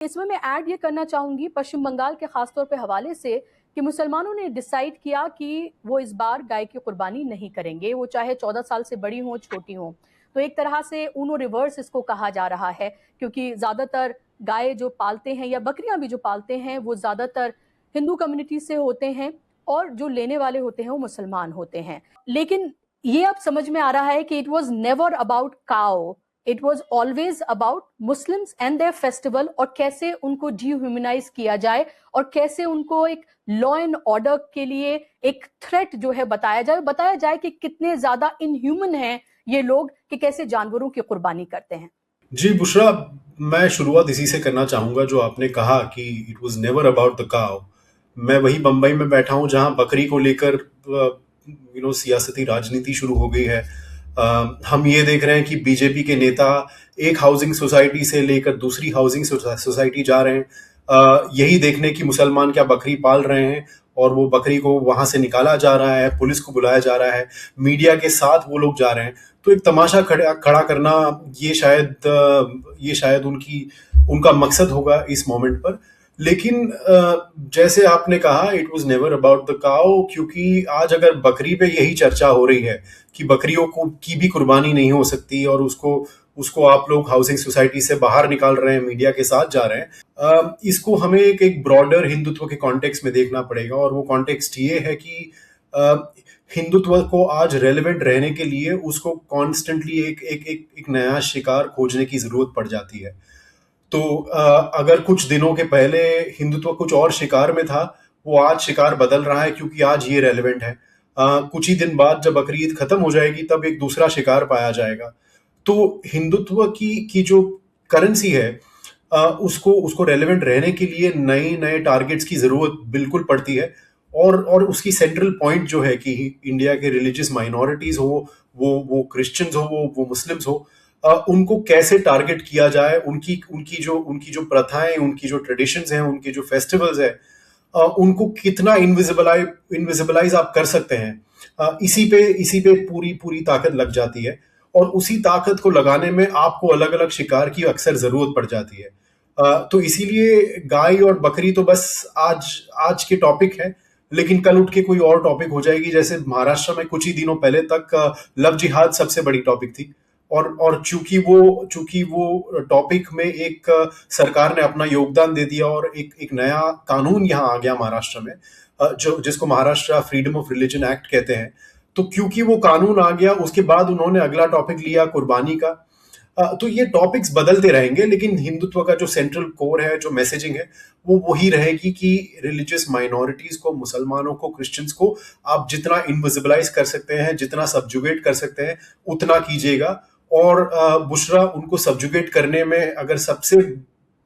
इसमें मैं ऐड ये करना चाहूंगी पश्चिम बंगाल के खासतौर पे हवाले से कि मुसलमानों ने डिसाइड किया कि वो इस बार गाय की कुर्बानी नहीं करेंगे, वो चाहे 14 साल से बड़ी हो छोटी हो। तो एक तरह से ऊनो रिवर्स इसको कहा जा रहा है, क्योंकि ज्यादातर गाय जो पालते हैं या बकरियां भी जो पालते हैं वो ज्यादातर हिंदू कम्युनिटी से होते हैं और जो लेने वाले होते हैं वो मुसलमान होते हैं। लेकिन ये अब समझ में आ रहा है कि it was never about cow, it was always about Muslims and their festival, और कैसे उनको डिह्यूमनाइज किया जाए और कैसे उनको एक लॉ एंड ऑर्डर के लिए एक थ्रेट जो है बताया जाए कि कितने ज्यादा इनह्यूमन हैं ये लोग, कि कैसे जानवरों की कुर्बानी करते हैं। जी बुशरा, मैं शुरुआत इसी से करना चाहूंगा जो आपने कहा कि it was never about the cow. मैं वही बंबई में बैठा हूं जहां बकरी को लेकर सियासती राजनीति शुरू हो गई है। हम ये देख रहे हैं कि बीजेपी के नेता एक हाउसिंग सोसाइटी से लेकर दूसरी हाउसिंग सोसाइटी जा रहे हैं, यही देखने की मुसलमान क्या बकरी पाल रहे हैं, और वो बकरी को वहां से निकाला जा रहा है, पुलिस को बुलाया जा रहा है, मीडिया के साथ वो लोग जा रहे हैं। तो एक तमाशा खड़ा करना ये शायद उनका मकसद होगा इस मोमेंट पर। लेकिन जैसे आपने कहा, it was never about the cow, क्योंकि आज अगर बकरी पे यही चर्चा हो रही है कि बकरियों को की भी कुर्बानी नहीं हो सकती, और उसको उसको आप लोग हाउसिंग सोसाइटी से बाहर निकाल रहे हैं, मीडिया के साथ जा रहे हैं, इसको हमें एक ब्रॉडर हिंदुत्व के कॉन्टेक्स्ट में देखना पड़ेगा। और वो कॉन्टेक्स्ट ये है कि हिंदुत्व को आज रेलेवेंट रहने के लिए उसको कॉन्स्टेंटली एक नया शिकार खोजने की जरूरत पड़ जाती है। तो अगर कुछ दिनों के पहले हिंदुत्व कुछ और शिकार में था, वो आज शिकार बदल रहा है क्योंकि आज ये रेलेवेंट है। कुछ ही दिन बाद जब बकरीद खत्म हो जाएगी तब एक दूसरा शिकार पाया जाएगा। तो हिंदुत्व की जो करेंसी है, उसको उसको रेलेवेंट रहने के लिए नए नए टारगेट्स की जरूरत बिल्कुल पड़ती है। और उसकी सेंट्रल पॉइंट जो है कि इंडिया के रिलीजियस माइनॉरिटीज हो, वो क्रिश्चियंस हो, वो मुस्लिम्स हो, उनको कैसे टारगेट किया जाए, उनकी उनकी जो प्रथाएं, उनकी जो ट्रेडिशंस हैं, उनके जो फेस्टिवल्स हैं, उनको कितना इनविजिबलाइज आप कर सकते हैं, इसी पे पूरी पूरी ताकत लग जाती है। और उसी ताकत को लगाने में आपको अलग अलग शिकार की अक्सर जरूरत पड़ जाती है। तो इसीलिए गाय और बकरी तो बस आज आज के टॉपिक है, लेकिन कल उठ के कोई और टॉपिक हो जाएगी। जैसे महाराष्ट्र में कुछ ही दिनों पहले तक लव जिहाद सबसे बड़ी टॉपिक थी, और चूंकि वो टॉपिक में एक सरकार ने अपना योगदान दे दिया और एक नया कानून यहाँ आ गया महाराष्ट्र में, जिसको Maharashtra freedom of religion act कहते हैं। तो क्योंकि वो कानून आ गया, उसके बाद उन्होंने अगला टॉपिक लिया कुर्बानी का। तो ये टॉपिक्स बदलते रहेंगे, लेकिन हिंदुत्व का जो सेंट्रल कोर है, जो मैसेजिंग है, वो वही रहेगी कि रिलीजियस माइनॉरिटीज को, मुसलमानों को, क्रिश्चियंस को आप जितना इनविजिबलाइज कर सकते हैं, जितना सब्जुगेट कर सकते हैं, उतना कीजिएगा। और बुशरा, उनको सब्जुगेट करने में अगर सबसे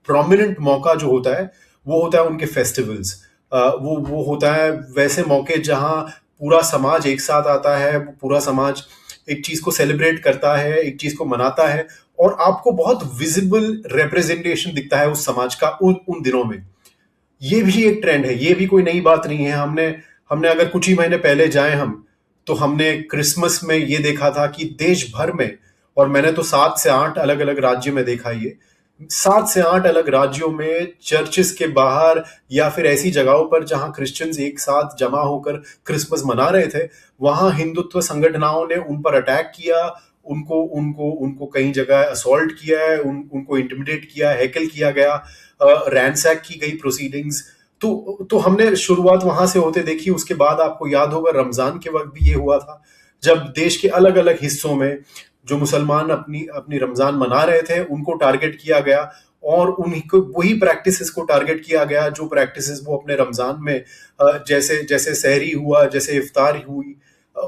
प्रोमिनेंट मौका जो होता है, वो होता है उनके फेस्टिवल्स। वो होता है वैसे मौके जहां पूरा समाज एक साथ आता है, पूरा समाज एक चीज को सेलिब्रेट करता है, एक चीज को मनाता है, और आपको बहुत विजिबल रिप्रेजेंटेशन दिखता है उस समाज का उन दिनों में। ये भी एक ट्रेंड है, ये भी कोई नई बात नहीं है। हमने अगर कुछ ही महीने पहले जाए हम, तो हमने क्रिसमस में ये देखा था कि देश भर में, और मैंने तो 7 से 8 अलग अलग राज्यों में देखा, ये 7 से 8 अलग राज्यों में चर्चेस के बाहर या फिर ऐसी जगहों पर जहां क्रिश्चियंस एक साथ जमा होकर क्रिसमस मना रहे थे, वहां हिंदुत्व संगठनों ने उन पर अटैक किया, उनको उनको उनको कई जगह असॉल्ट किया है, उनको इंटिमिडेट किया, हैकल किया गया, रैंसैक की गई प्रोसीडिंग्स। तो हमने शुरुआत वहां से होते देखी। उसके बाद आपको याद होगा रमजान के वक्त भी ये हुआ था, जब देश के अलग अलग हिस्सों में जो मुसलमान अपनी अपनी रमजान मना रहे थे, उनको टारगेट किया गया, और उन्हीं को वही प्रैक्टिसेस को टारगेट किया गया जो प्रैक्टिसेस वो अपने रमजान में, जैसे जैसे सहरी हुआ, जैसे इफ्तार हुई,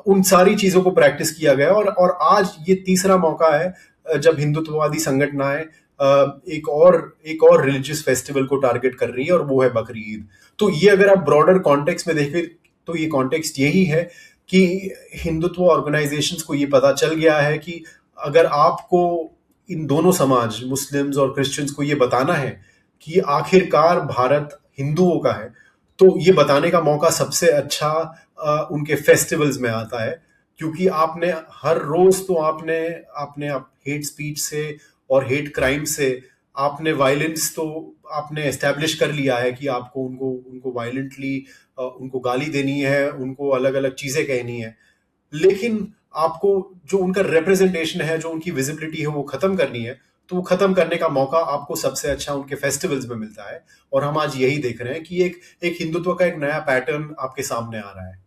उन सारी चीजों को प्रैक्टिस किया गया। और आज ये तीसरा मौका है जब हिंदुत्ववादी संगठनाएं एक और रिलीजियस फेस्टिवल को टारगेट कर रही है, और वो है बकरी ईद। तो ये अगर आप ब्रॉडर कॉन्टेक्स्ट में देखें, तो ये कॉन्टेक्स्ट यही है कि हिंदुत्व ऑर्गेनाइजेशंस को ये पता चल गया है कि अगर आपको इन दोनों समाज, मुस्लिम्स और क्रिश्चियंस को ये बताना है कि आखिरकार भारत हिंदुओं का है, तो ये बताने का मौका सबसे अच्छा उनके फेस्टिवल्स में आता है। क्योंकि आपने हर रोज तो आपने हेट स्पीच से और हेट क्राइम से आपने वायलेंस तो आपने एस्टेब्लिश कर लिया है कि आपको उनको उनको वायलेंटली उनको गाली देनी है, उनको अलग अलग चीजें कहनी है, लेकिन आपको जो उनका रिप्रेजेंटेशन है, जो उनकी विजिबिलिटी है, वो खत्म करनी है, तो वो खत्म करने का मौका आपको सबसे अच्छा उनके फेस्टिवल्स में मिलता है। और हम आज यही देख रहे हैं कि एक एक हिंदुत्व का एक नया पैटर्न आपके सामने आ रहा है।